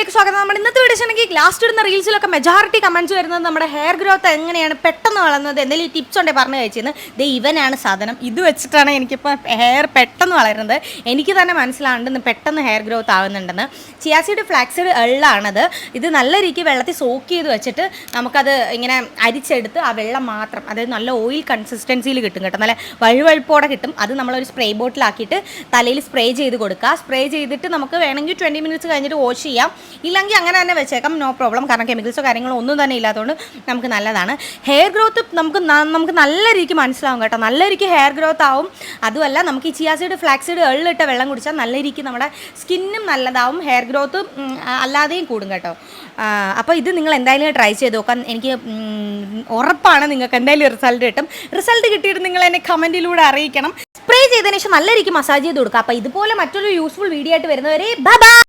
വീഡിയോയിലേക്ക് സ്വാഗതം. നമ്മൾ ഇന്നത്തെ വീഡിയോ ആണെങ്കിൽ ലാസ്റ്റ് ഇടുന്ന റീൽസിലൊക്കെ മെജോറിറ്റി കമൻറ്റ്സ് വരുന്നത് നമ്മുടെ ഹെയർ ഗ്രോത്ത് എങ്ങനെയാണ് പെട്ടെന്ന് വളർന്നത്, എന്തെങ്കിലും ടിപ്സ് ഉണ്ടെങ്കിൽ പറഞ്ഞു കഴിച്ചെന്ന്. ഇവനാണ് സാധനം. ഇത് വെച്ചിട്ടാണ് എനിക്കിപ്പോൾ ഹെയർ പെട്ടെന്ന് വളരുന്നത്. എനിക്ക് തന്നെ മനസ്സിലാവുന്നുണ്ട് പെട്ടെന്ന് ഹെയർ ഗ്രോത്ത് ആവുന്നുണ്ടെന്ന്. ചിയാ സീഡ്, ഫ്ലാക്സ് സീഡ്, എള്ളാണത്. ഇത് നല്ല രീതിക്ക് വെള്ളത്തിൽ സോക്ക് ചെയ്ത് വെച്ചിട്ട് നമുക്കത് ഇങ്ങനെ അരിച്ചെടുത്ത് ആ വെള്ളം മാത്രം, അതായത് നല്ല ഓയിൽ കൺസിസ്റ്റൻസിയിൽ കിട്ടും കേട്ടോ, നല്ല വഴുവഴുപ്പോടെ കിട്ടും. അത് നമ്മളൊരു സ്പ്രേ ബോട്ടിലാക്കിയിട്ട് തലയിൽ സ്പ്രേ ചെയ്ത് കൊടുക്കുക. സ്പ്രേ ചെയ്തിട്ട് നമുക്ക് വേണമെങ്കിൽ 20 മിനിറ്റ്സ് കഴിഞ്ഞിട്ട് വാഷ് ചെയ്യാം, ഇല്ലെങ്കിൽ അങ്ങനെ തന്നെ വെച്ചേക്കാം, നോ പ്രോബ്ലം. കാരണം കെമിക്കൽസോ കാര്യങ്ങളോ ഒന്നും തന്നെ ഇല്ലാത്തതുകൊണ്ട് നമുക്ക് നല്ലതാണ്. ഹെയർ ഗ്രോത്ത് നമുക്ക് നല്ല രീതിക്ക് മനസ്സിലാവും കേട്ടോ, നല്ല രീതിക്ക് ഹെയർ ഗ്രോത്ത് ആവും. അതുമല്ല, നമുക്ക് ഈ ചിയാ സീഡ്, ഫ്ലാക്സ് സീഡ്, എള്ളിട്ട വെള്ളം കുടിച്ചാൽ നല്ല രീതിക്ക് നമ്മുടെ സ്കിന്നും നല്ലതാവും, ഹെയർ ഗ്രോത്ത് അല്ലാതെയും കൂടും കേട്ടോ. അപ്പോൾ ഇത് നിങ്ങൾ എന്തായാലും ട്രൈ ചെയ്ത് നോക്കാം. എനിക്ക് ഉറപ്പാണ് നിങ്ങൾക്ക് എന്തായാലും റിസൾട്ട് കിട്ടും. റിസൾട്ട് കിട്ടിയിട്ട് നിങ്ങൾ എന്നെ കമൻറ്റിലൂടെ അറിയിക്കണം. സ്പ്രേ ചെയ്തതിന് ശേഷം നല്ല രീതിക്ക് മസാജ് ചെയ്ത് കൊടുക്കുക. അപ്പോൾ ഇതുപോലെ മറ്റൊരു യൂസ്ഫുൾ വീഡിയോ ആയിട്ട് വരുന്നവരെ ബൈ ബൈ.